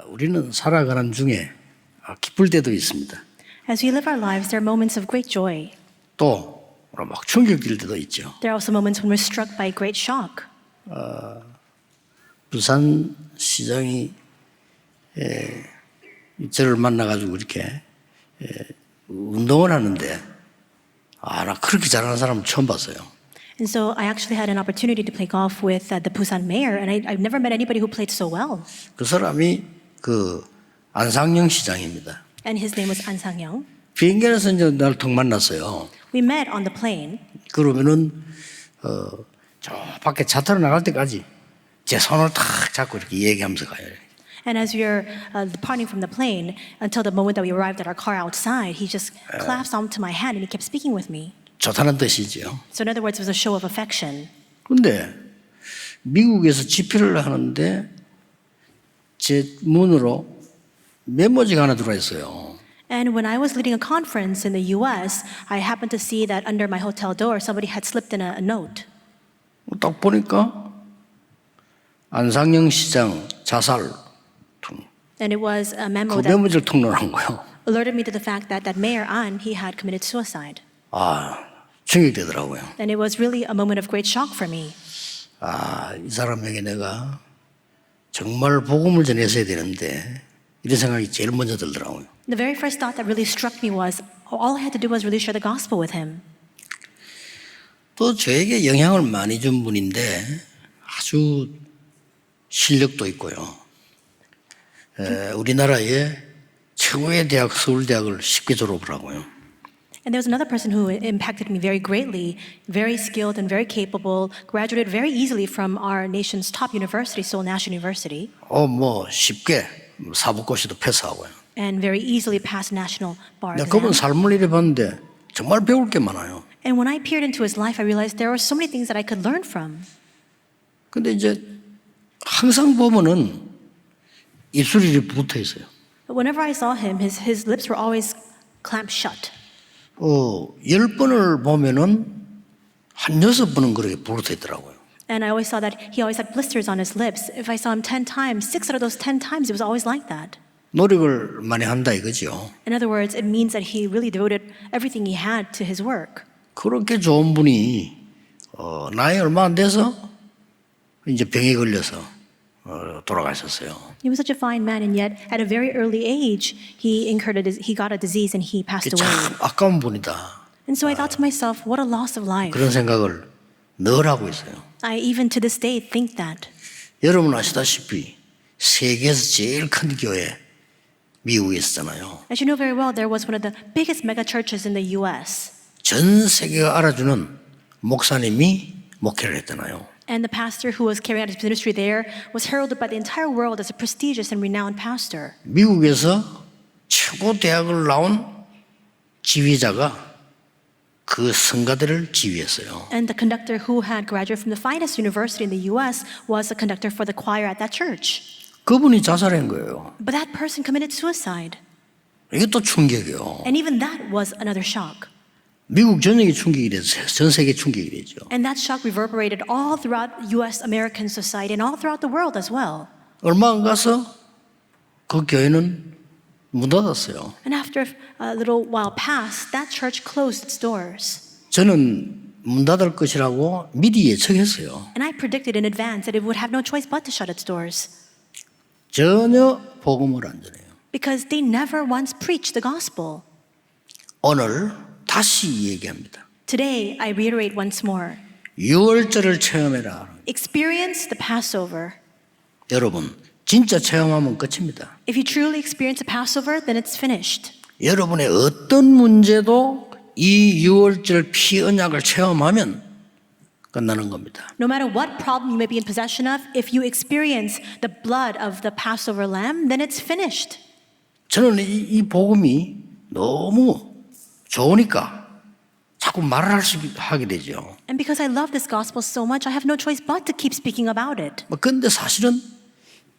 우리는 살아가는 중에 기쁠 때도 있습니다. As we live our lives, there are moments of great joy. 또 막 충격될 때도 있죠. There are also moments when we're struck by great shock. 부산 시장이 저를 만나가지고 이렇게 운동을 하는데 나 그렇게 잘하는 사람 처음 봤어요. And so I actually had an opportunity to play golf with the Busan mayor, and I've never met anybody who played so well. 그 사람이 그 안상영 시장입니다. And his name was An Sang-young. 비행기 안에서 이제 날 턱 만났어요. We met on the plane. 그러면은 저 밖에 차 타러 나갈 때까지 제 손을 탁 잡고 이렇게 얘기하면서 가요. And as we were departing from the plane, until the moment that we arrived at our car outside, he just clasped onto my hand and he kept speaking with me. 좋다는 뜻이죠. So in other words, it was a show of affection. 그런데 미국에서 집회를 하는데 제 문으로 메모지가 하나 들어와 있어요. And when I was leading a conference in the U.S., I happened to see that under my hotel door, somebody had slipped in a note. 딱 보니까 안상영 시장 자살 And it was a memo 그 that 메모지를 통로한 거예요. alerted me to the fact that Mayor An, he had committed suicide. 충격되더라고요. And it was really a moment of great shock for me. 이 사람에게 내가 정말 복음을 전했어야 되는데 이런 생각이 제일 먼저 들더라고요. The very first thought that really struck me was, all I had to do was really share the gospel with him. 또 저에게 영향을 많이 준 분인데 아주 실력도 있고요. 우리나라의 최고의 대학 서울대학을 쉽게 졸업을 하고요. And there was another person who impacted me very greatly, very skilled and very capable, graduated very easily from our nation's top university, Seoul National University, 쉽게 사법고시도 패스하고요. and very easily passed national bar 내가 그분 exam. 삶을 이래 봤는데 정말 배울 게 많아요. And when I peered into his life, I realized there were so many things that I could learn from. 근데 이제 항상 보면은 입술이 이렇게 붙어 있어요. But whenever I saw him, his lips were always clamped shut. 10번을 보면은 한 6번은 그렇게 붙어 있더라고요. And I always saw that he always had blisters on his lips. If I saw him 10 times, 6 out of those 10 times, it was always like that. 노력을 많이 한다 이거죠. In other words, it means that he really devoted everything he had to his work. 그렇게 좋은 분이 나이 얼마 안 돼서 이제 병에 걸려서 돌아가셨어요. He was such a fine man, and yet at a very early age, he got a disease and he passed 참 away. 아까운 분이다. And so I thought to myself, what a loss of life. 그런 생각을 늘 하고 있어요. I even to this day think that. 여러분 아시다시피 세계에서 제일 큰 교회 미국에 있었잖아요. As you know very well, there was one of the biggest mega churches in the U.S. 전 세계가 알아주는 목사님이 목회를 했잖아요. And the pastor who was carrying out his ministry there was heralded by the entire world as a prestigious and renowned pastor. 미국에서 최고 대학을 나온 지휘자가 그 성가대를 지휘했어요. And the conductor who had graduated from the finest university in the U.S. was the conductor for the choir at that church. 그분이 자살한 거예요. But that person committed suicide. 이것도 충격이에요. And even that was another shock. 미국 전역이 충격이 됐어요. 전 세계 충격이 됐죠. And that shock reverberated all throughout U.S. American society and all throughout the world as well. 얼마 안 가서 그 교회는 문 닫았어요. And after a little while passed, that church closed its doors. 저는 문 닫을 것이라고 미리 예측했어요. And I predicted in advance that it would have no choice but to shut its doors. 전혀 복음을 안 전해요. Because they never once preached the gospel. 오늘 다시 얘기합니다. Today, I reiterate once more. 유월절을 체험해라. Experience the Passover. 여러분, 진짜 체험하면 끝입니다. If you truly experience a Passover, then it's finished. 여러분의 어떤 문제도 이 유월절 피 언약을 체험하면 끝나는 겁니다. No matter what problem you may be in possession of, if you experience the blood of the Passover lamb, then it's finished. 저는 이 복음이 너무 좋으니까 자꾸 말을 하게 되죠. And because I love this gospel so much, I have no choice but to keep speaking about it. 그런데 사실은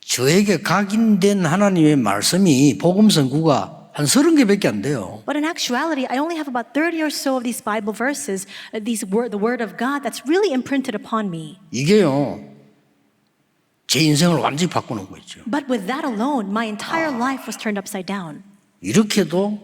저에게 각인된 하나님의 말씀이 복음 선구가 한 30개밖에 안 돼요. But in actuality, I only have about 30 or so of these Bible verses, the word of God that's really imprinted upon me. 이게요. 제 인생을 완전히 바꾸는 거죠. But with that alone, my entire life was turned upside down. 이렇게도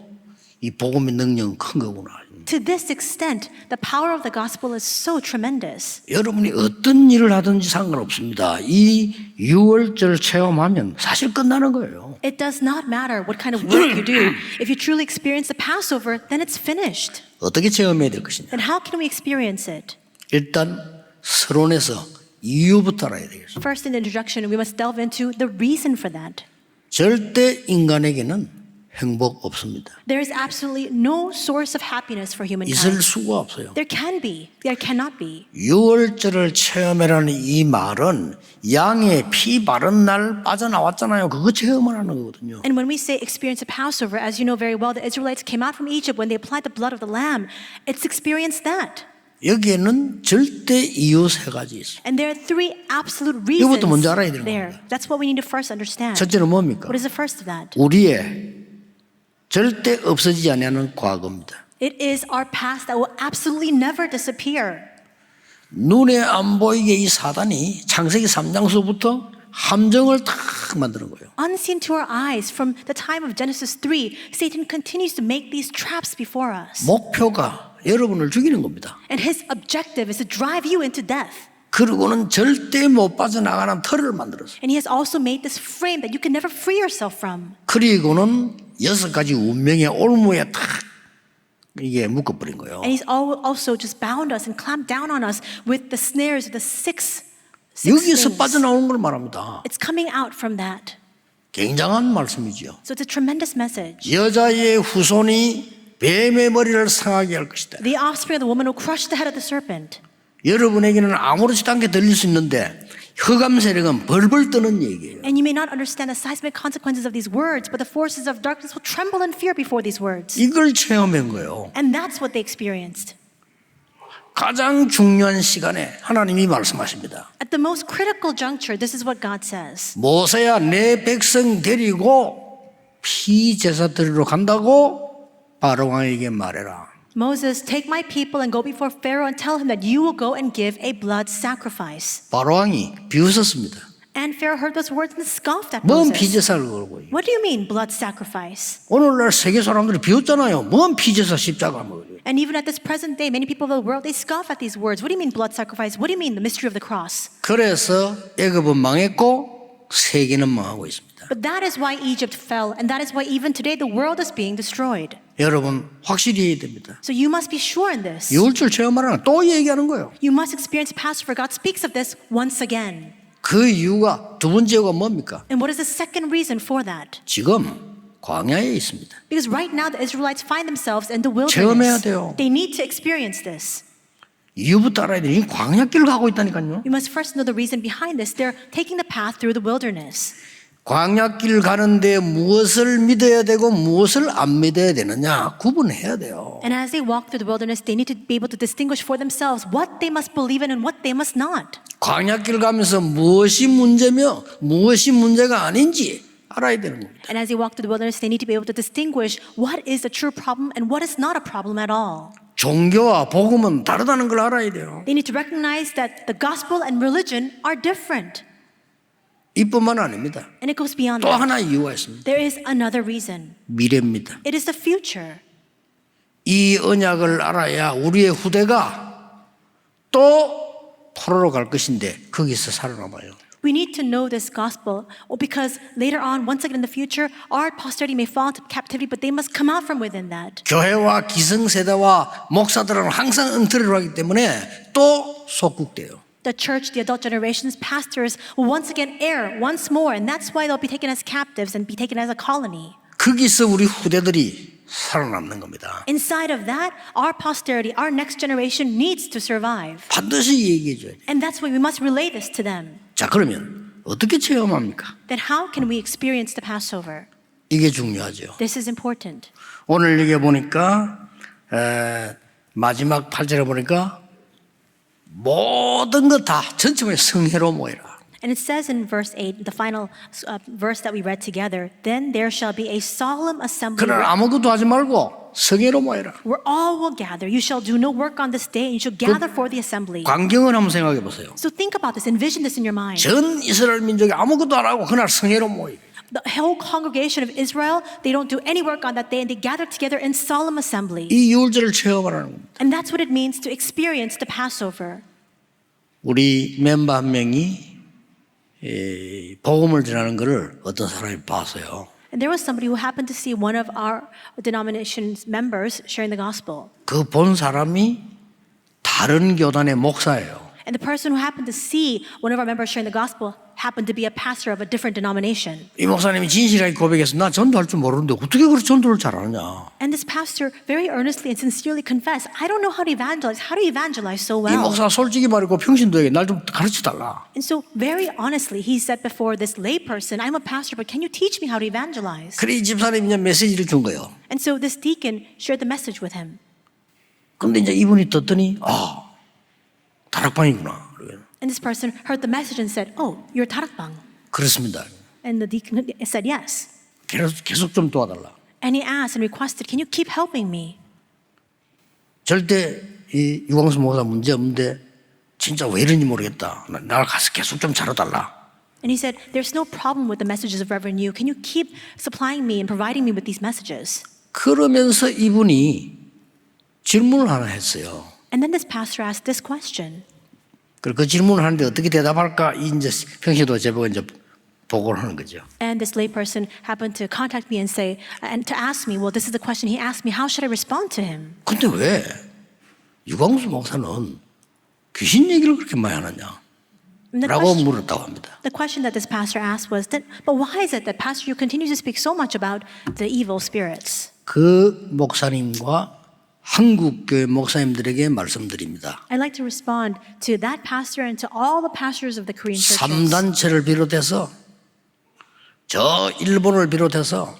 이 복음의 능력은 큰 거구나. To this extent, the power of the gospel is so tremendous. 여러분이 어떤 일을 하든지 상관없습니다. 이 6월절 체험하면 사실 끝나는 거예요. It does not matter what kind of work you do. If you truly experience the Passover, then it's finished. 어떻게 체험해야 될 것이냐. Then how can we experience it? 일단 서론에서 이유부터 알아야 되겠습니다. First, in the introduction, we must delve into the reason for that. 절대 인간에게는 행복 없습니다. There is absolutely no source of happiness for 있을 humankind. 수가 없어요. There can be. There cannot be. 6월절을 체험해라는 이 말은 양의 피 바른 날 빠져나왔잖아요. 그거 체험을 하는 거거든요. And when we say experience a Passover, as you know very well, the Israelites came out from Egypt when they applied the blood of the lamb. It's experienced that. 여기에는 절대 이유 세 가지 있어요. And there are three absolute reasons 이것도 먼저 알아야 되는 there. 겁니다. That's what we need to first understand. 첫째는 뭡니까? What is the first of that? 우리의 절대 없어지지 않는 과거입니다. It is our past that will absolutely never disappear. 눈에 안 보이게 이 사단이 창세기 3장서부터 함정을 탁 만드는 거예요. Unseen to our eyes, from the time of Genesis 3, Satan continues to make these traps before us. 목표가 여러분을 죽이는 겁니다. And his objective is to drive you into death. 그리고는 절대 못 빠져나가는 틀을 만들었어요. And he has also made this frame that you can never free yourself from. 그리고는 6가지 운명의 올무에 탁 이게 묶어버린 거예요. And he's also just bound us and clamped down on us with the snares of the six 여기서 things. 빠져나오는 걸 말합니다. It's coming out from that. 굉장한 말씀이죠. So it's a tremendous message. 여자의 후손이 뱀의 머리를 상하게 할 것이다. The offspring of the woman will crush the head of the serpent. 여러분에게는 아무렇지도 않게 들릴 수 있는데 흑암 세력은 벌벌 떠는 얘기예요. And you may not understand the seismic consequences of these words, but the forces of darkness will tremble in fear before these words. 이걸 체험한 거예요. And that's what they experienced. 가장 중요한 시간에 하나님이 말씀하십니다. At the most critical juncture, this is what God says. 모세야 내 백성 데리고 피제사 드리러 간다고 바로 왕에게 말해라. Moses, take my people and go before Pharaoh and tell him that you will go and give a blood sacrifice. 바로 왕이 비웃었습니다. And Pharaoh heard those words and scoffed at 뭔 Moses. 피제사를 걸고. What do you mean, blood sacrifice? 오늘날 세계 사람들이 비웃잖아요. 뭔 피제사 십자가 뭐. And even at this present day, many people of the world, they scoff at these words. What do you mean, blood sacrifice? What do you mean, the mystery of the cross? 그래서 애굽은 망했고 세계는 망하고 있습니다. But that is why Egypt fell, and that is why even today the world is being destroyed. 여러분 확실히 해야 됩니다. So you must be sure in this. 6월절 체험하라는 또 얘기하는 거예요. You must experience Passover. God speaks of this once again. 그 이유가 두 번째 이유가 뭡니까? And what is the second reason for that? 지금 광야에 있습니다. Because right now the Israelites find themselves in the 체험해야 wilderness. 돼요. They need to experience this. 이유부터 알아야 돼요. 광야길 가고 있다니까요. We must first know the reason behind this. They're taking the path through the wilderness. 광야길 가는데 무엇을 믿어야 되고 무엇을 안 믿어야 되느냐 구분해야 돼요. And as they walk through the wilderness, they need to be able to distinguish for themselves what they must believe in and what they must not. 광야길 가면서 무엇이 문제며 무엇이 문제가 아닌지 알아야 되는 겁니다. And as they walk through the wilderness, they need to be able to distinguish what is a true problem and what is not a problem at all. 종교와 복음은 다르다는 걸 알아야 돼요. They need to recognize that the gospel and religion are different. 이뿐만 아닙니다. And it goes beyond 또 that. 하나 이유가 있습니다. There is another reason. 미래입니다. It is the future. 이 언약을 알아야 우리의 후대가 또 포로로 갈 것인데 거기서 살아남아요. We need to know this gospel because later on, once again in the future, our posterity may fall into captivity, but they must come out from within that. 교회와 기성세대와 목사들은 항상 엉터리를 하기 때문에 또 속국돼요. The church, the adult generations, pastors will once again err once more, and that's why they'll be taken as captives and be taken as a colony. 거기서 우리 후대들이 살아남는 겁니다. Inside of that, our posterity, our next generation needs to survive. 반드시 얘기해 줘야 돼요. And that's why we must relay this to them. 자, 그러면 어떻게 체험합니까? Then how can we experience the Passover? 이게 중요하죠. This is important. 오늘 여기 보니까 마지막 8절에 보니까 모든 것 다 전체만 성회로 모이라. And it says in verse 8, the final verse that we read together, then there shall be a solemn assembly 그러나 아무것도 하지 말고 성회로 모여라. where all will gather. You shall do no work on this day, and you shall gather for the assembly. 광경을 한번 생각해 보세요. So think about this, envision this in your mind. 전 이스라엘 민족이 아무것도 안 하고 그날 성회로 모여. The whole congregation of Israel, they don't do any work on that day, and they gather together in solemn assembly. 이 유월절을 체험하라는 겁니다. And that's what it means to experience the Passover. 우리 멤버 한 명이 복음을 전하는 것을 어떤 사람이 봤어요. And there was somebody who happened to see one of our denomination's members sharing the gospel. 그 본 사람이 다른 교단의 목사예요. And the person who happened to see one of our members sharing the gospel happened to be a pastor of a different denomination. 이 목사님이 진실하게 고백해서 나 전도할 줄 모르는데 어떻게 그렇게 전도를 잘하느냐. And this pastor very earnestly and sincerely confessed, I don't know how to evangelize. How do you evangelize so 이 well? 목사 솔직히 말하고 평신도에게 날 좀 가르쳐달라. And so very honestly, he said before this lay person, I'm a pastor, but can you teach me how to evangelize? 그래 이 집사님이 이제 메시지를 준 거예요. And so this deacon shared the message with him. 근데 이제 이분이 듣더니 다락방이구나. And this person heard the message and said, oh, you're tarakbang. 그렇습니다. And the deacon said yes. 계속 좀 도와달라. And he asked and requested, can you keep helping me? 절대 이 유광수 목사 문제 없는데 진짜 왜 이런지 모르겠다. 나 가서 계속 좀 잘해달라. And he said, there's no problem with the messages of Reverend Yu. Can you keep supplying me and providing me with these messages? 그러면서 이분이 질문을 하나 했어요. And then this pastor asked this question. 그 질문을 하는데 어떻게 대답할까? 이제 평시도 제보가 이제 보고를 하는 거죠. And this layperson happened to contact me and say, and to ask me, well, this is the question he asked me. How should I respond to him? 근데 왜 유광수 목사는 귀신 얘기를 그렇게 많이 하느냐? And 라고 물었다고 합니다. the question that this pastor asked was, but why is it that Pastor Yu continues to speak so much about the evil spirits? 그 목사님과 한국교회 목사님들에게 말씀드립니다. I'd like to respond to that pastor and to all the pastors of the Korean churches. 3단체를 비롯해서 저 일본을 비롯해서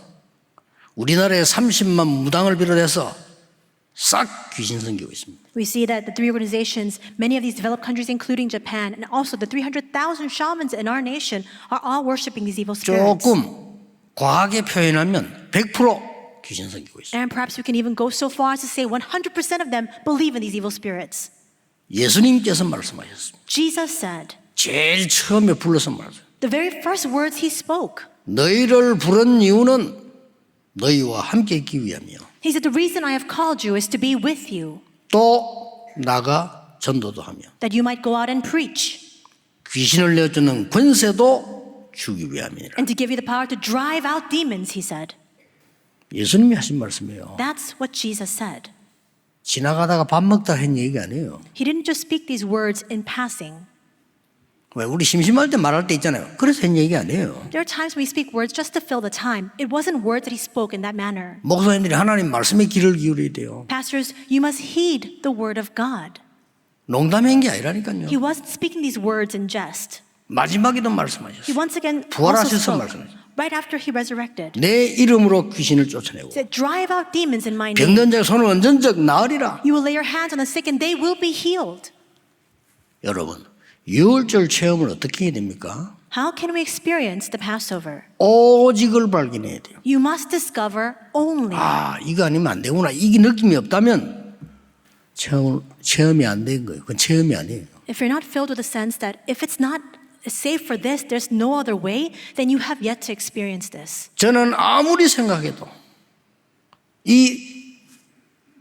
우리나라의 30만 무당을 비롯해서 싹 귀신 섬기고 있습니다. We see that the three organizations, many of these developed countries, including Japan, and also the 300,000 shamans in our nation, are all worshiping these evil spirits. 조금 과하게 표현하면 100% 귀신 섬기고 있습니다. And perhaps we can even go so far as to say 100% of them believe in these evil spirits. 예수님께서 말씀하셨습니다. Jesus said, 제일 처음에 불러서 말하죠. the very first words he spoke, 너희를 부른 이유는 너희와 함께 있기 위함이요. he said, the reason I have called you is to be with you, 또 나가 전도도 하며 that you might go out and preach, 귀신을 내어주는 권세도 주기 위함이니라. and to give you the power to drive out demons, he said. 예수님이 하신 말씀이에요. That's what Jesus said. 지나가다가 밥 먹다 한 얘기가 아니에요. He didn't just speak these words in passing. 왜 우리 심심할 때 말할 때 있잖아요. 그래서 한 얘기 아니에요. There are times when we speak words just to fill the time. It wasn't words that he spoke in that manner. 목사님들이 하나님 말씀에 귀를 기울여야 돼요. Pastors, you must heed the word of God. 농담한 게 아니라니까요. He wasn't speaking these words in jest. 마지막에도 He 말씀하셨어요. once again also 부활하셔서 spoke 말씀하셨어요. right after he resurrected. 내 이름으로 귀신을 쫓아내고 He said, drive out demons in my name. 병든 자의 손을 언전적 나으리라. You will lay your hands on the sick and they will be healed. 여러분, 유월절 체험을 어떻게 해야 됩니까? How can we experience the Passover? 오직을 발견해야 돼요. You must discover only. 이거 아니면 안 되구나. 이게 느낌이 없다면 체험이 안 된 거예요. 그건 체험이 아니에요. If you're not filled with a sense that if it's not safe for this, there's no other way, then you have yet to experience this. 저는 아무리 생각해도 이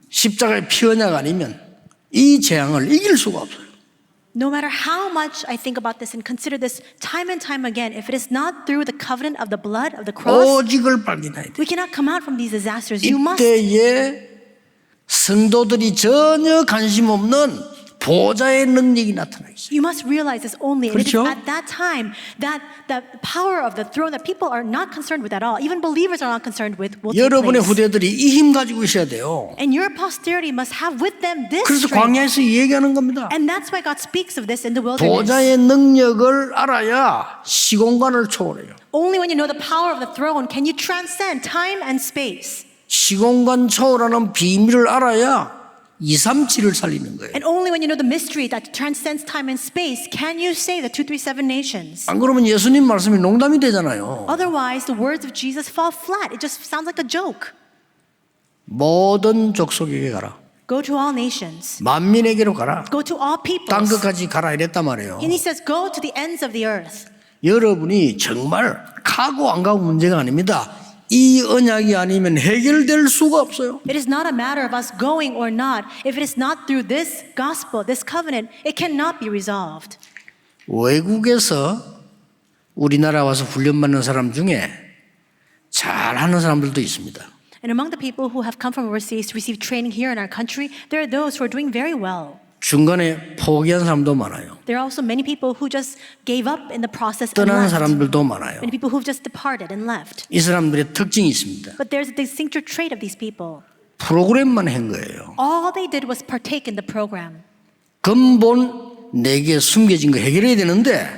십자가의 피 언약 아니면 이 재앙을 이길 수가 없어요. No matter how much I think about this and consider this time and time again, if it is not through the covenant of the blood of the cross, 오직을 발견해야 돼요. we cannot come out from these disasters. You must. 이때에 성도들이 전혀 관심 없는 보좌의 능력이 나타나기 시작해요. You must realize this only. And it is 그렇죠? at that time that the power of the throne that people are not concerned with at all, even believers are not concerned with, will take 여러분의 place. 후대들이 이 힘 가지고 있어야 돼요. And your posterity must have with them this 그래서 strength. 광야에서 얘기하는 겁니다. And that's why God speaks of this in the wilderness. 보좌의 능력을 알아야 시공간을 초월해요. Only when you know the power of the throne can you transcend time and space. 시공간 초월하는 비밀을 알아야 237을 살리는 거예요. And only when you know the mystery that transcends time and space can you say the 237 nations. 안 그러면 예수님 말씀이 농담이 되잖아요. Otherwise, the words of Jesus fall flat. It just sounds like a joke. 모든 족속에게 가라. Go to all nations. 만민에게로 가라. Go to all peoples. 땅 끝까지 가라 이랬단 말이에요. And he says, go to the ends of the earth. 여러분이 정말 가고 안 가고 문제가 아닙니다. 이 언약이 아니면 해결될 수가 없어요. It is not a matter of us going or not. If it is not through this gospel, this covenant, it cannot be resolved. 외국에서 우리나라 와서 훈련받는 사람 중에 잘하는 사람들도 있습니다. And among the people who have come from overseas to receive training here in our country, there are those who are doing very well. 중간에 포기한 사람도 많아요. There are also many people who just gave up in the process and 떠나는 left. 사람들도 많아요. Many people who've just departed and left. 이 사람들의 특징이 있습니다. But there's a distinctive trait of these people. 프로그램만 한 거예요. All they did was partake in the program. 근본 내게 숨겨진 거 해결해야 되는데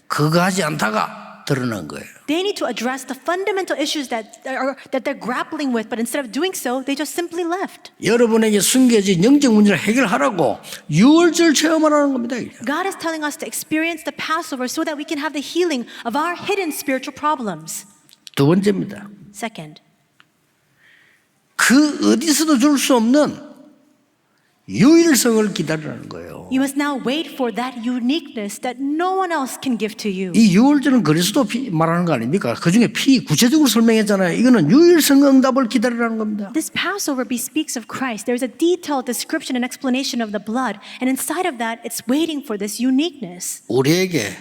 그거 하지 않다가 드러난 거예요. They need to address the fundamental issues that they're grappling with, but instead of doing so, they just simply left. 여러분에게 숨겨진 영적 문제를 해결하라고 유월절 체험하라는 겁니다. God is telling us to experience the Passover so that we can have the healing of our hidden spiritual problems. 두 번째입니다. Second, 그 어디서도 줄 수 없는 유일성을 기다리라는 거예요. you must now wait for that uniqueness that no one else can give to you. 이 유월절은 그리스도 피 말하는 거 아닙니까? 그중에 피 구체적으로 설명했잖아요. 이거는 유일성 응답을 기다리라는 겁니다. This Passover bespeaks of Christ. There is a detailed description and explanation of the blood, and inside of that, it's waiting for this uniqueness. 우리에게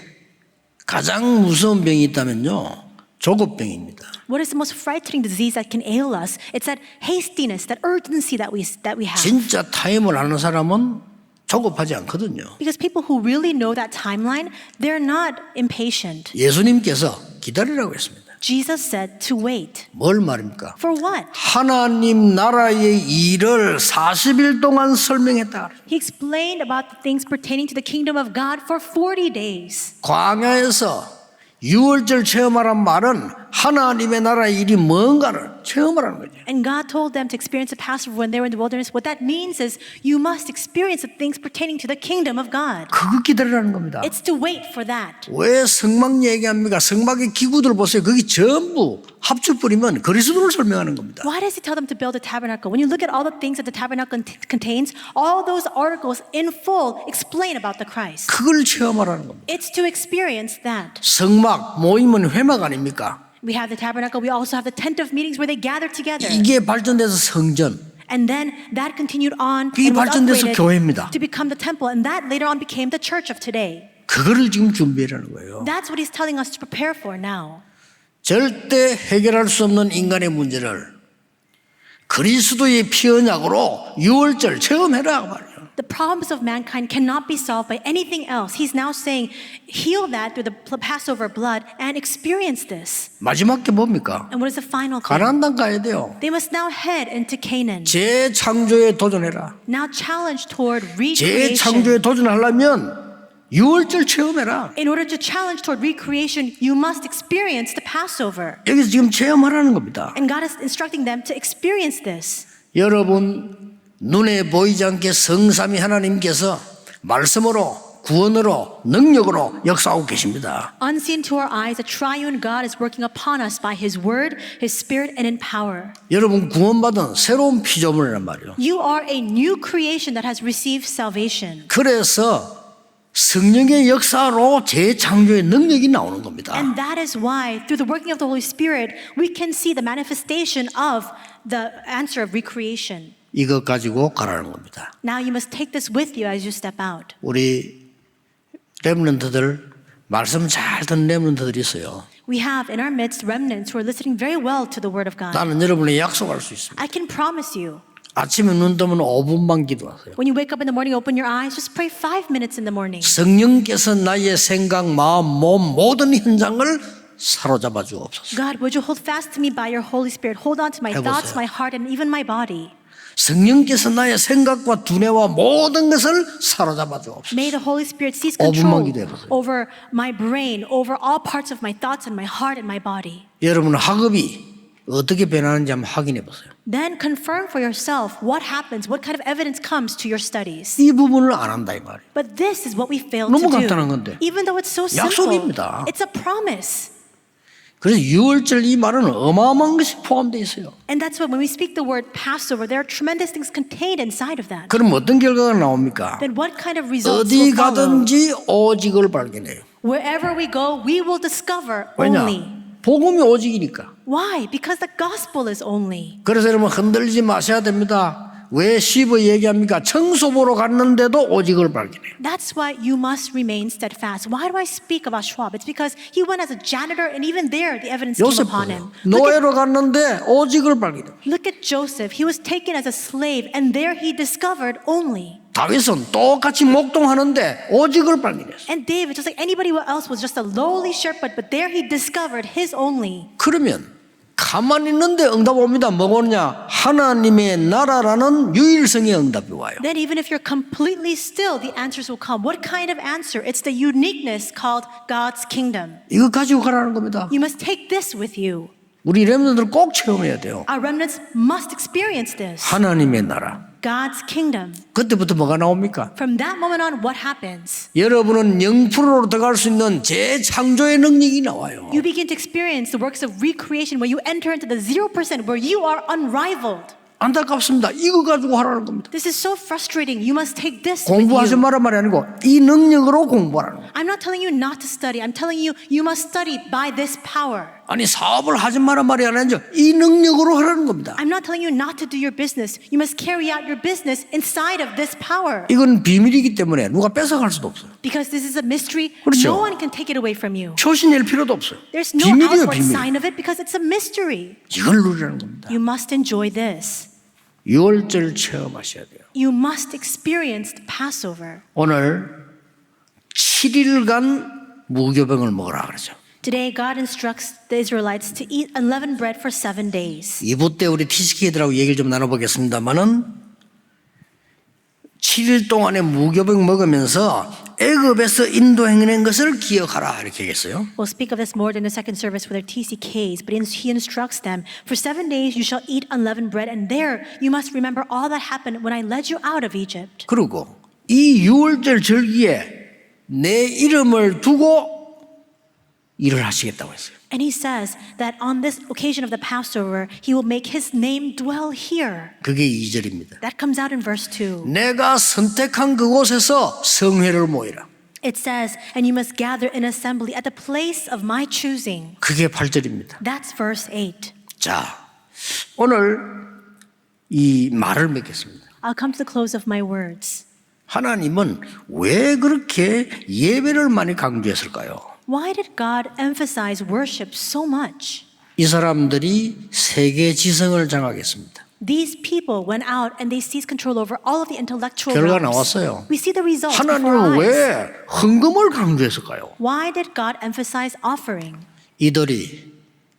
가장 무서운 병이 있다면요. 조급병입니다. What is the most frightening disease that can ail us? It's that hastiness, that urgency that we have. 진짜 타임을 아는 사람은 조급하지 않거든요. Because people who really know that timeline, they're not impatient. 예수님께서 기다리라고 했습니다. Jesus said to wait. 뭘 말입니까? For what? 하나님 나라의 일을 40일 동안 설명했다. He explained about the things pertaining to the kingdom of God for 40 days. 광야에서 유월절 체험하란 말은 하나님의 나라의 일이 뭔가를 체험하라는 거죠. And God told them to experience the Passover when they were in the wilderness. What that means is you must experience the things pertaining to the kingdom of God. 그거 기다리라는 겁니다. It's to wait for that. 왜 성막 얘기합니까? 성막의 기구들 보세요. 거기 전부 합쳐버리면 그리스도를 설명하는 겁니다. Why does he tell them to build a tabernacle? When you look at all the things that the tabernacle contains, all those articles in full explain about the Christ. 그걸 체험하라는 겁니다. It's to experience that. 성막 모임은 회막 아닙니까? We have the tabernacle. We also have the tent of meetings where they gather together. 이게 발전돼서 성전. And then that continued on 그게 and was 발전돼서 upgraded 교회입니다. to become the temple. And that later on became the church of today. 그거를 지금 준비하라는 거예요. That's what he's telling us to prepare for now. 절대 해결할 수 없는 인간의 문제를 그리스도의 피 언약으로 유월절 체험해라 말이에요. The problems of mankind cannot be solved by anything else. He's now saying, heal that through the Passover blood and experience this. 마지막 게 뭡니까? And what is the final thing? 가나안 땅 가야 돼요. They must now head into Canaan. 재창조에 도전해라. Now challenge toward recreation. 재창조에 도전하려면 유월절 체험해라. In order to challenge toward recreation, you must experience the Passover. 여기서 지금 체험하라는 겁니다. And God is instructing them to experience this. 여러분 눈에 보이지 않게 성삼위 하나님께서 말씀으로 구원으로 능력으로 역사하고 계십니다. Unseen to our eyes, the triune God is working upon us by His word, His spirit, and in power. 여러분 구원받은 새로운 피조물이란 말이에요. You are a new creation that has received salvation. 그래서 성령의 역사로 재창조의 능력이 나오는 겁니다. And that is why, through the working of the Holy Spirit, we can see the manifestation of the answer of recreation. 이것 가지고 가라는 겁니다. Now you must take this with you as you step out. 우리 렘넌트들 말씀 잘 듣는 렘넌트들이 있어요. We have in our midst remnants who are listening very well to the Word of God. 나는 여러분에 약속할 수 있습니다. I can promise you, 아침에 눈 뜨면 5분만 기도하세요. when you wake up in the morning, open your eyes, just pray 5 minutes in the morning. 성령께서 나의 생각, 마음, 몸 모든 현장을 사로잡아 주옵소서. God, would you hold fast to me by your Holy Spirit? Hold on to my thoughts, 해보세요. my heart, and even my body. 성령께서 나의 생각과 두뇌와 모든 것을 사로잡아 주옵소서. May the Holy Spirit seize 5분만 control 기도해보세요. over my brain, over all parts of my thoughts and my heart and my body. 여러분 학업이 어떻게 변하는지 한번 확인해 보세요. Then confirm for yourself what happens, what kind of evidence comes to your studies. 이 부분을 안 한다 이 말이에요. But this is what we fail 너무 to do. 간단한 건데. Even though it's so simple, 약속입니다. it's a promise. 그래서 유월절 이 말은 어마어마한 것이 포함되어 있어요. And that's why when we speak the word Passover, there are tremendous things contained inside of that. 그럼 어떤 결과가 나옵니까? Then what kind of results 어디 will follow? 가든지 오직을 발견해요. Wherever we go, we will discover 왜냐? only. 복음이 오직이니까. Why? Because the gospel is only. 그래서 여러분 흔들리지 마셔야 됩니다. 왜 10을 얘기합니까? 청소 보러 갔는데도 오직을 발견해요. That's why you must remain steadfast. Why do I speak about Schwab? It's because he went as a janitor, and even there, the evidence came 요셉 upon him. 노예로 갔는데 오직을 발견해요. Look at Joseph. He was taken as a slave, and there he discovered only. 다윗은 똑같이 목동하는데 오직을 발견했어요. And David, just like anybody else, was just a lowly shepherd, but there he discovered his only. 그러면 가만히 있는데 응답 옵니다. 뭐가 오느냐? 하나님의 나라라는 유일성의 응답이 와요. Then even if you're completely still, the answers will come. What kind of answer? It's the uniqueness called God's kingdom. 이거 가지고 가라는 겁니다. You must take this with you. 우리 렘넌트들 꼭 체험해야 돼요. Our remnants must experience this. 하나님의 나라. God's kingdom. 그때부터 뭐가 나옵니까? From that moment on, what happens? 여러분은 0%로 들어갈 수 있는 재창조의 능력이 나와요. You begin to experience the works of recreation where you enter into the 0% where you are unrivaled. 안타깝습니다. 이거 가지고 하라는 겁니다. This is so frustrating. You must take this with 공부하지 you. 말란 말이 아니고 이 능력으로 공부하라는 거예요. I'm not telling you not to study. I'm telling you, you must study by this power. 아니 사업을 하지 말란 말이 아니죠. 이 능력으로 하라는 겁니다. I'm not telling you not to do your business. You must carry out your business inside of this power. 이건 비밀이기 때문에 누가 뺏어갈 수도 없어요. Because this is a mystery, 그렇죠. no one can take it away from you. 표시낼 필요도 없어요. There's no 비밀이에요, outward 비밀. sign of it because it's a mystery. 이걸 누리라는 겁니다. You must enjoy this. 6월절 체험하셔야 돼요. You must experience the Passover. 오늘 7일간 무교병을 먹으라 그러죠. Today, God instructs the Israelites to eat unleavened bread for 7 days. 2부 때 우리 TCK들하고 얘기를 좀 나눠보겠습니다만은 7일 동안에 무교병 먹으면서 애굽에서 인도행한 것을 기억하라 이렇게 얘기했어요. We'll speak of this more in the second service with our TCKs, but he instructs them, for 7 days you shall eat unleavened bread, and there you must remember all that happened when I led you out of Egypt. 그리고 이 6월절 절기에 내 이름을 두고 일을 하시겠다고 했어요. And he says that on this occasion of the Passover, he will make his name dwell here. 그게 2절입니다. That comes out in verse 2. 내가 선택한 그곳에서 성회를 모이라. It says, and you must gather in assembly at the place of my choosing. 그게 8절입니다. That's verse 8. 자, 오늘 이 말을 맺겠습니다. I'll come to the close of my words. 하나님은 왜 그렇게 예배를 많이 강조했을까요? Why did God emphasize worship so much? 이 사람들이 세계 지성을 장악했습니다. These people went out and they seized control over all of the intellectual 결과 realms. 나왔어요. We see the results before 하나님은 our eyes. 왜 헌금을 강조했을까요? Why did God emphasize offering? 이들이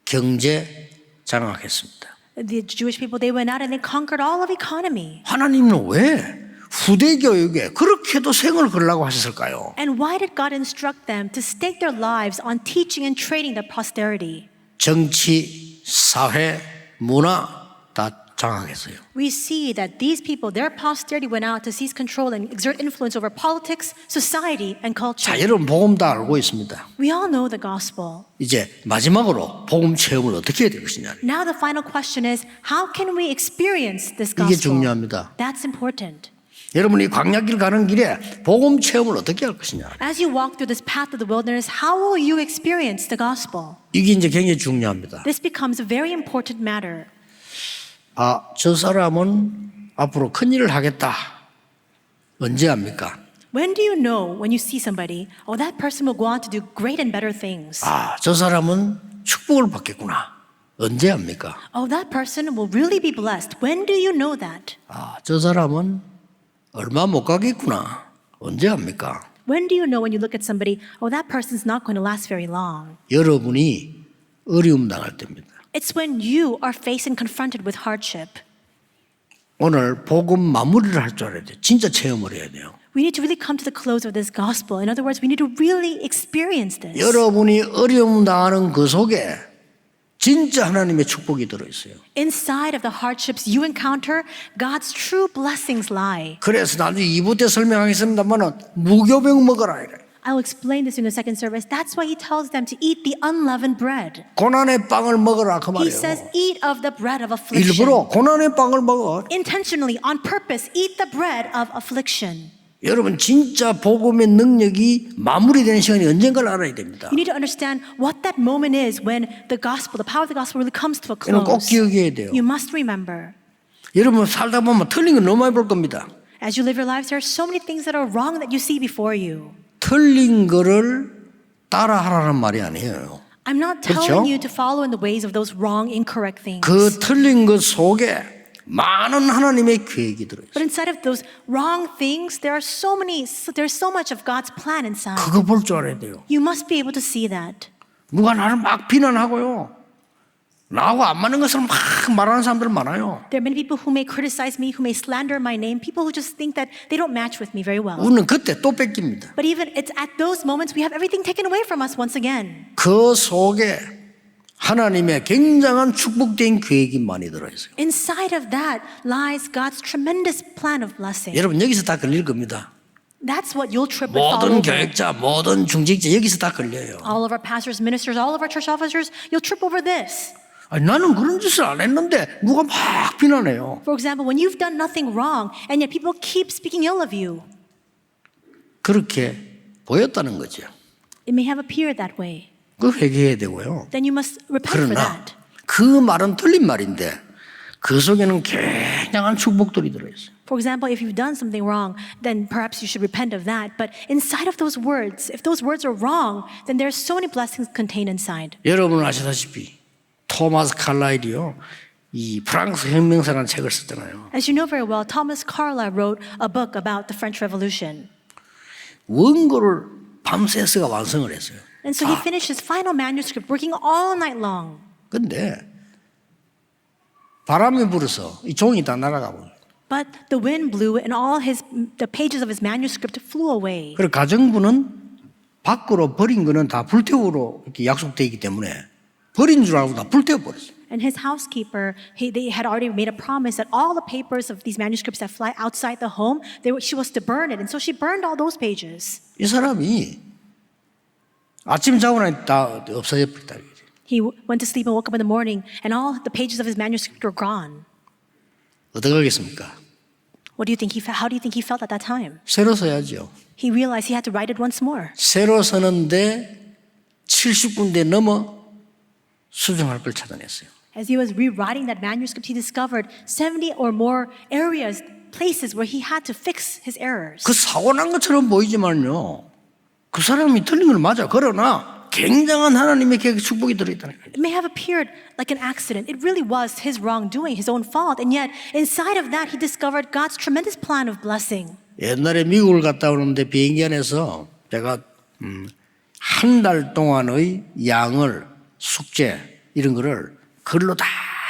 경제 장악했습니다. The Jewish people, they went out and they conquered all of economy. 하나님은 왜 후대 교육에 그렇게도 생을 걸라고 하셨을까요? And why did God instruct them to stake their lives on teaching and training their posterity? 정치, 사회, 문화 다 장악했어요. We see that these people, their posterity went out to seize control and exert influence over politics, society, and culture. 자, 여러분 복음 다 알고 있습니다. We all know the gospel. 이제 마지막으로 복음 체험을 어떻게 해야 될 것이냐. Now the final question is, how can we experience this 이게 gospel? 중요합니다. That's important. 여러분이 광야길 가는 길에 복음 체험을 어떻게 할 것이냐. As you walk through this path of the wilderness, how will you experience the gospel? 이게 이제 굉장히 중요합니다. This becomes a very important matter. 아, 저 사람은 앞으로 큰 일을 하겠다. 언제 합니까? When do you know when you see somebody, oh, that person will go on to do great and better things? 아, 저 사람은 축복을 받겠구나. 언제 합니까? Oh, that person will really be blessed. When do you know that? 아, 저 사람은 얼마 못 가겠구나. 언제 합니까? When do you know when you look at somebody, oh, that person's not going to last very long? 여러분이 어려움 당할 때입니다. It's when you are faced and confronted with hardship. 오늘 복음 마무리를 할 줄 알아야 돼요. 진짜 체험을 해야 돼요. We need to really come to the close of this gospel. In other words, we need to really experience this. 여러분이 어려움 당하는 그 속에 진짜 하나님의 축복이 들어있어요. Inside of the hardships you encounter, God's true blessings lie. 그래서 나중에 2부 때 설명하겠습니다만 무교병 먹어라 이래. I'll explain this in the second service. That's why he tells them to eat the unleavened bread. 고난의 빵을 먹어라 그 He 말이에요. says, eat of the bread of affliction. 일부러 고난의 빵을 먹어. Intentionally, on purpose, eat the bread of affliction. 여러분 진짜 복음의 능력이 마무리되는 시간이 언젠가를 알아야 됩니다. You need to understand what that moment is when the gospel, the power of the gospel really comes to a 이건 꼭 close. 기억해야 돼요. You must remember. 여러분 살다 보면 틀린 거 너무 많이 볼 겁니다. As you live your lives, there are so many things that are wrong that you see before you. 틀린 거를 따라하라는 말이 아니에요. I'm not 그렇죠? telling you to follow in the ways of those wrong, incorrect things. 그 틀린 것 속에 많은 하나님의 계획이 들어있어요. But inside of those wrong things, there's so much of God's plan inside. 그거 볼 줄 알아야 돼요. You must be able to see that. 누가 나를 막 비난하고요. 나하고 안 맞는 것을 막 말하는 사람들 많아요. There are many people who may criticize me, who may slander my name, people who just think that they don't match with me very well. 우리는 그때 또 뺏깁니다. But even it's at those moments we have everything taken away from us once again. 그 속에 하나님의 굉장한 축복된 계획이 많이 들어있어요. Inside of that lies God's tremendous plan of blessing. 여러분 여기서 다 걸릴 겁니다. That's what you'll trip and fall 모든 over. 교육자, 모든 중직자 여기서 다 걸려요. All of our pastors, ministers, all of our church officers, you'll trip over this. 아니, 나는 그런 짓을 안 했는데 누가 막 비난해요. For example, when you've done nothing wrong and yet people keep speaking ill of you. 그렇게 보였다는 거죠. It may have appeared that way. 그 회개해야 되고요. Then you must repent for 그러나 that. 그 말은 틀린 말인데 그 속에는 굉장한 축복들이 들어있어요. For example, if you've done something wrong, then perhaps you should repent of that. But inside of those words, if those words are wrong, then there's so many blessings contained inside. 여러분 아시다시피 토마스 칼라일이요. 이 프랑스 혁명사라는 책을 썼잖아요. As you know very well, Thomas Carlyle wrote a book about the French Revolution. 원고를 밤새서가 완성을 했어요. And so he finished his final manuscript working all night long. 근데 바람이 불어서 이 종이 다 날아가고 But the wind blew and the pages of his manuscript flew away. 그리고 가정부는 밖으로 버린 거는 다 불태우로 이렇게 약속되어 있기 때문에 버린 줄 알고 다 불태워버렸어요. And his housekeeper, they had already made a promise that all the papers of these manuscripts that fly outside the home, she was to burn it. And so she burned all those pages. 이 사람이 아침 자고 나니 다 없어져 버렸다. He went to sleep and woke up in the morning and all the pages of his manuscript were gone. 어떻게 하겠습니까? How do you think he felt at that time? 새로 써야죠. He realized he had to write it once more. 새로 쓰는데 70군데 넘어 수정할 걸 찾아냈어요. As he was rewriting that manuscript, he discovered 70 or more places where he had to fix his errors. 그 사고 난 것처럼 보이지만요. 그 사람이 틀린 걸 맞아. 그러나 굉장한 하나님의 계획 축복이 들어있다는 거예요. It may have appeared like an accident. It really was his wrongdoing, his own fault. And yet, inside of that, he discovered God's tremendous plan of blessing. 옛날에 미국을 갔다 오는데 비행기 안에서 제가 한 달 동안의 양을 숙제 이런 거를 글로 다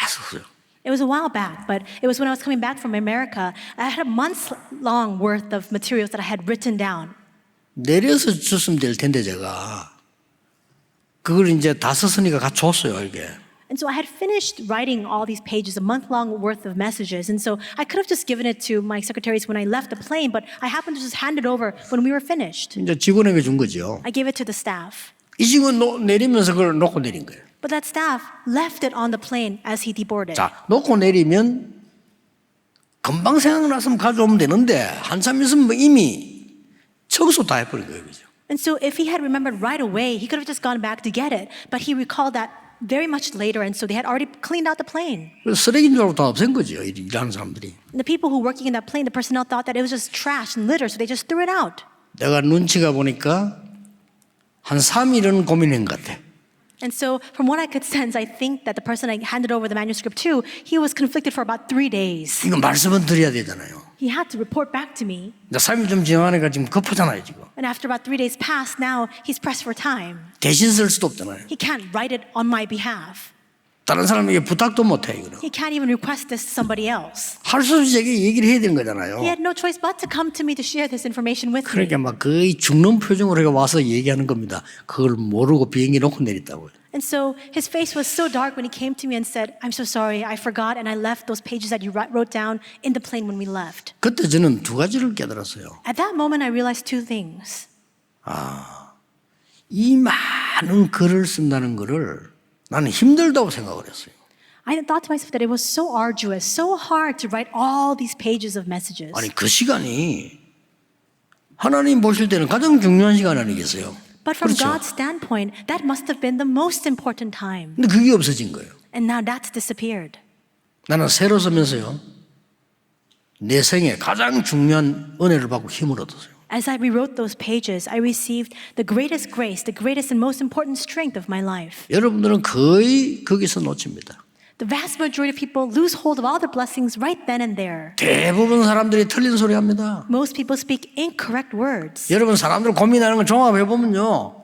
썼어요. It was a while back, but it was when I was coming back from America. I had a month-long worth of materials that I had written down. 내려서 줬으면 될 텐데 제가 그걸 이제 다 썼으니까 같이 줬어요 이게. And so I had finished writing all these pages, a month-long worth of messages. And so I could have just given it to my secretaries when I left the plane, but I happened to just hand it over when we were finished. 이제 직원에게 준 거죠. I gave it to the staff. 이 직원 내리면서 그걸 놓고 내린 거예요. But that staff left it on the plane as he deboarded. 자, 놓고 내리면 금방 생각났으면 가져오면 되는데 한참 있으면 뭐 이미 청소 다 해버린 거예요, 그죠? And so if he had remembered right away, he could have just gone back to get it. But he recalled that very much later, and so they had already cleaned out the plane. 그래서 쓰레기인 줄 알고 다 없앤 거죠, 일하는 사람들이. And the people who were working in that plane, the personnel thought that it was just trash and litter, so they just threw it out. 내가 눈치가 보니까 한 3일은 고민한 것 같아. And so from what I could sense, I think that the person I handed over the manuscript to, he was conflicted for about 3 days. 이거 말씀은 드려야 되잖아요. He had to report back to me. 이제 3일 좀 지나니까 지금 급하잖아요, 지금. And after about 3 days passed, now he's pressed for time. 대신 쓸 수도 없잖아요. He can't write it on my behalf. 다른 사람에게 부탁도 못 해, 이거는. He can't even request this to somebody else. 할 수 없이 제게 얘기를 해야 되는 거잖아요. He had no choice but to come to me to share this information with me. 그러니까 막 거의 죽는 표정으로 해가 와서 얘기하는 겁니다. 그걸 모르고 비행기 놓고 내렸다고요. And so his face was so dark when he came to me and said, I'm so sorry, I forgot and I left those pages that you wrote down in the plane when we left. 그때 저는 두 가지를 깨달았어요. At that moment, I realized two things. 이 많은 글을 쓴다는 거를 나는 힘들다고 생각을 했어요. I thought to myself that it was so arduous, so hard to write all these pages of messages. 아니 그 시간이 하나님 보실 때는 가장 중요한 시간 아니겠어요? But from 그렇죠? God's standpoint, that must have been the most important time. 근데 그게 없어진 거예요. And now that's disappeared. 나는 새로 서면서요. 내 생에 가장 중요한 은혜를 받고 힘을 얻었어요. As I rewrote those pages, I received the greatest grace, the greatest and most important strength of my life. 여러분들은 거의 거기서 놓칩니다. The vast majority of people lose hold of all the blessings right then and there. 대부분 사람들이 틀린 소리 합니다. Most people speak incorrect words. 여러분 사람들 고민하는 걸 종합해 보면요.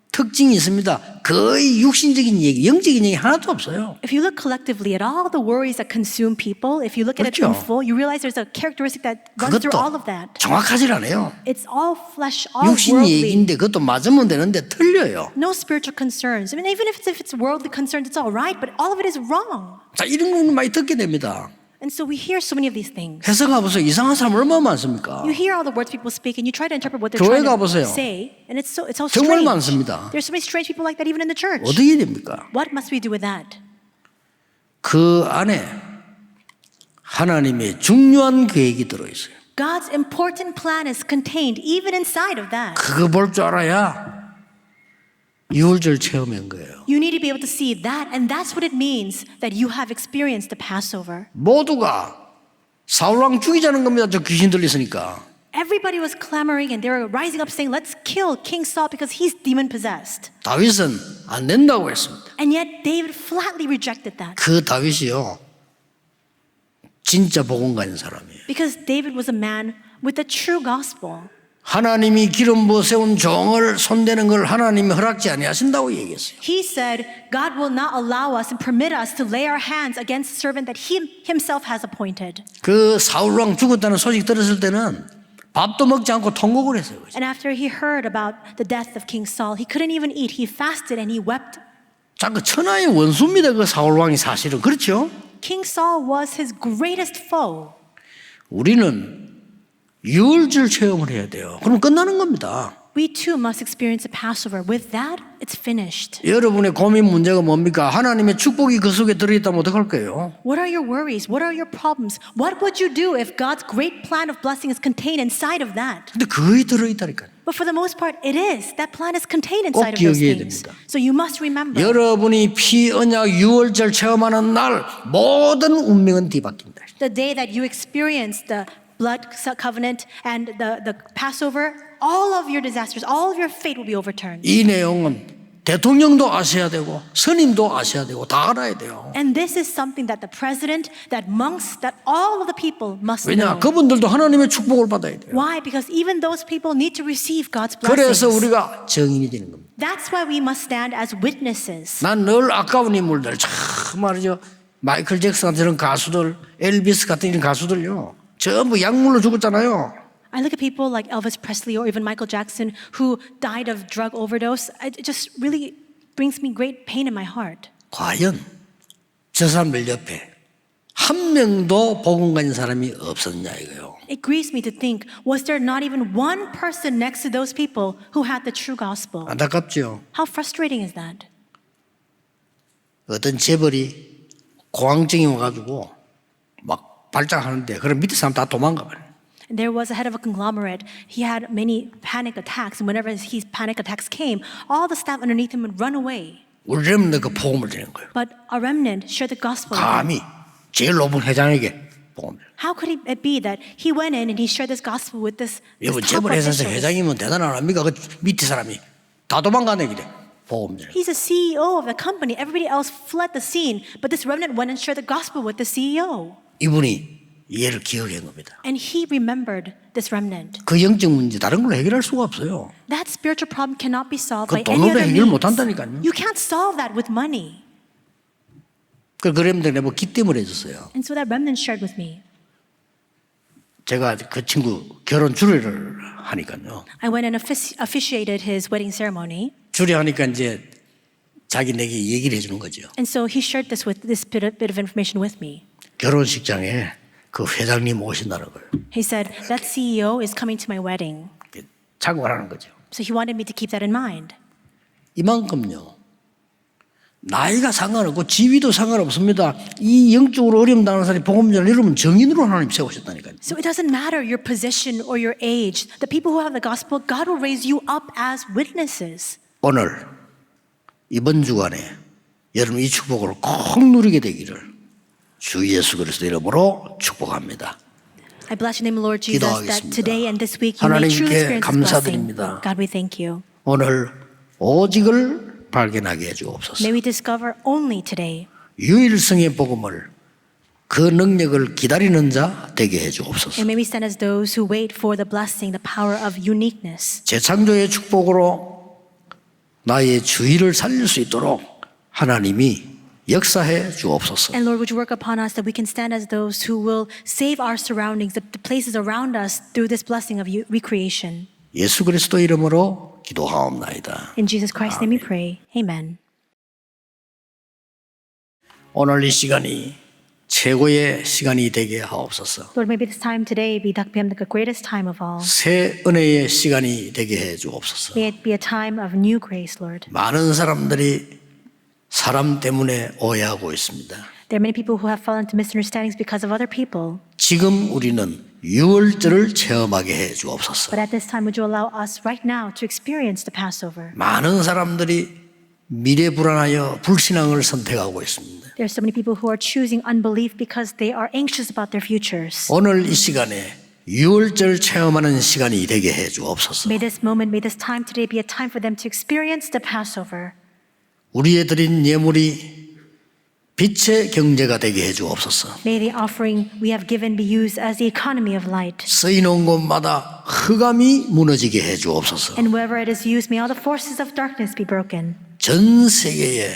특징이 있습니다. 거의 육신적인 얘기, 영적인 얘기 하나도 없어요. If you look collectively at all the worries that consume people, if you look at it 그렇죠. in full, you realize there's a characteristic that runs through all of that. 정확하질 않아요. It's all flesh, all 육신 worldly. 얘기인데 그것도 맞으면 되는데 틀려요. No spiritual concerns. I mean, even if it's worldly concerns, it's all right, but all of it is wrong. 자, 이런 거 많이 듣게 됩니다. And so we hear so many of these things. 회사 가보세요. 이상한 사람 얼마나 많습니까? You hear all the words people speak, and you try to interpret what they're 교회 trying to 가보세요. say, and it's so 정말 strange. 많습니다. There's so many strange people like that even in the church. 어떻게 됩니까? What must we do with that? 그 안에 하나님의 중요한 계획이 들어있어요. God's important plan is contained even inside of that. 그거 볼 줄 알아야 유월절 체험한 거예요. You need to be able to see that, and that's what it means that you have experienced the Passover. 모두가 사울왕 죽이자는 겁니다. 저 귀신 들렸으니까. Everybody was clamoring and they were rising up saying, let's kill King Saul because he's demon possessed. 다윗은 안 된다고 했습니다. And yet David flatly rejected that 그 다윗이요. 진짜 복음 가진 사람이에요. because David was a man with the true gospel. 하나님이 기름 부어 세운 종을 손대는 걸 하나님이 허락지 아니하신다고 얘기했어요. He said, God will not allow us and permit us to lay our hands against a servant that he himself has appointed. 그 사울왕 죽었다는 소식 들었을 때는 밥도 먹지 않고 통곡을 했어요. And after he heard about the death of King Saul, he couldn't even eat. He fasted and he wept. 자, 그 천하의 원수입니다. 그 사울왕이 사실은. 그렇죠? King Saul was his greatest foe. 우리는 유월절 체험을 해야 돼요. 그럼 끝나는 겁니다. We too must experience a Passover. With that, it's finished. 여러분의 고민 문제가 뭡니까? 하나님의 축복이 그 속에 들어있다면 어떡할 거예요? What are your worries? What are your problems? What would you do if God's great plan of blessing is contained inside of that? 근데 거의 들어있다니까요. But for the most part, it is. That plan is contained 꼭 inside of those 기억해야 things. 됩니다. So you must remember. 여러분이 피, 언약, 유월절 체험하는 날 모든 운명은 뒤바뀐다. The day that you experience the blood covenant and the Passover, all of your disasters, all of your fate will be overturned. 이 내용은 대통령도 아셔야 되고 스님도 아셔야 되고 다 알아야 돼요. And this is something that the president, that monks, that all of the people must 왜냐? know. 그분들도 하나님의 축복을 받아야 돼요. Why? Because even those people need to receive God's 그래서 blessings. 우리가 증인이 되는 겁니다. That's why we must stand as witnesses. 난 늘 아까운 인물들 참 말이죠. 마이클 잭슨 같은 이런 가수들, 엘비스 같은 이런 가수들요. 전부 약물로 죽었잖아요. I look at people like Elvis Presley or even Michael Jackson who died of drug overdose. It just really brings me great pain in my heart. 과연 저 사람들 옆에 한 명도 복음 가진 사람이 없었냐 이거요. It grieves me to think, was there not even one person next to those people who had the true gospel? 안타깝죠. How frustrating is that? 어떤 재벌이 공황증이 와가지고 막 발작하는데 그럼 밑에 사람 다 도망가 버려요. And there was a head of a conglomerate. He had many panic attacks, and whenever his panic attacks came, all the staff underneath him would run away. 우리 렘는 그 복음을 드리는 거예요. But a remnant shared the gospel. with him. 감히 제일 높은 회장에게 복음을. How could it be that he went in and he shared this gospel with this 여러분 top 재벌 회사에서 officials? 회장이면 대단한 아닙니까? 그 밑에 사람이 다 도망가네 그래. 복음을. He's a CEO of the company. Everybody else fled the scene, but this remnant went and shared the gospel with the CEO. 이분이 얘를 기억한 겁니다. And he remembered this remnant. 그 영적 문제 다른 걸로 해결할 수가 없어요. That spiritual problem cannot be solved 그 by any 돈으로 other 해결 means. 못 한다니까요. You can't solve that with money. 그 렘들 내가 기뜸을 해줬어요. And so that remnant shared with me. 제가 그 친구 결혼 주례를 하니까요. I went and officiated his wedding ceremony. 주례하니까 이제 자기네게 얘기를 해주는 거죠. And so he shared this bit of information with me. 결혼식장에 그 회장님 오신다는 걸 He said, that CEO is coming to my wedding. 자극을 하는 거죠. So he wanted me to keep that in mind. 이만큼요. 나이가 상관없고 지위도 상관없습니다. 이 영적으로 어려움 당하는 사람이 복음 전을 이러면 정인으로 하나님 세우셨다니까요. So it doesn't matter your position or your age. The people who have the gospel, God will raise you up as witnesses. 오늘 이번 주간에 여러분 이 축복을 꼭 누리게 되기를 주 예수 그리스도 이름으로 축복합니다. I bless your name, Lord Jesus, that 기도하겠습니다. today and this week you may truly 하나님께 experience this blessing. 감사드립니다. God, we thank you. 오늘 오직을 발견하게 해주옵소서. May we discover only today 유일성의 복음을 그 능력을 기다리는 자 되게 해주옵소서. and may we stand as those who wait for the blessing, the power of uniqueness. 재창조의 축복으로 나의 주의를 살릴 수 있도록 하나님이 역사해 주옵소서. And Lord, would you work upon us that we can stand as those who will save our surroundings, the places around us through this blessing of recreation. 예수 그리스도 이름으로 기도하옵나이다. In Jesus Christ's name we pray. Amen. 오늘 이 시간이 최고의 시간이 되게 하옵소서. Lord, maybe this time today be the greatest time of all. 새 은혜의 시간이 되게 해 주옵소서. May it be a time of new grace, Lord. 많은 사람들이 사람 때문에 오해하고 있습니다. There are many people who have fallen into misunderstandings because of other people. 지금 우리는 유월절을 체험하게 해 주옵소서. But at this time, would you allow us right now to experience the Passover? 많은 사람들이 미래 불안하여 불신앙을 선택하고 있습니다. There are so many people who are choosing unbelief because they are anxious about their futures. 오늘 이 시간에 유월절 체험하는 시간이 되게 해 주옵소서. May this moment, may this time today be a time for them to experience the Passover. 우리의 드린 예물이 빛의 경제가 되게 해 주옵소서. May the offering we have given be used as the economy of light. 쓰이는 곳마다 흑암이 무너지게 해 주옵소서. And wherever it is used, may all the forces of darkness be broken. 전 세계에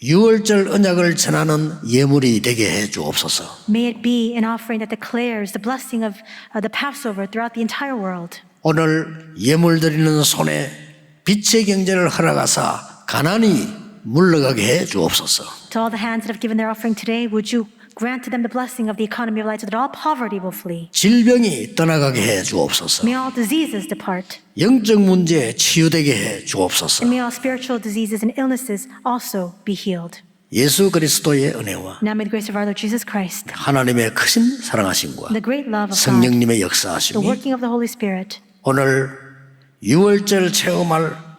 유월절 언약을 전하는 예물이 되게 해 주옵소서. May it be an offering that declares the blessing of the Passover throughout the entire world. 오늘 예물 드리는 손에 빛의 경제를 허락하사 가난이 물러가게 해 주옵소서. To all the hands that have given their offering today, would you grant to them the blessing of the economy of light so that all poverty will flee? 질병이 떠나가게 해 주옵소서. May all diseases depart. 영적 문제 치유되게 해 주옵소서. And may all spiritual diseases and illnesses also be healed. 예수 그리스도의 은혜와 Now may the grace of our Lord Jesus Christ, 하나님의 크신 사랑하심과 the great love of God, 성령님의 the 역사하심이 working of the Holy Spirit, 오늘 유월절 체험할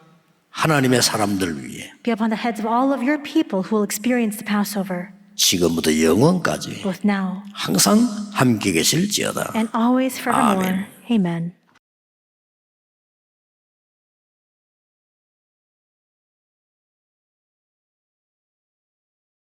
하나님의 사람들 위해 be upon the heads of all of your people who will experience the Passover, 지금부터 영원까지 both now 항상 함께 계실지어다. and always forevermore. Amen. Amen.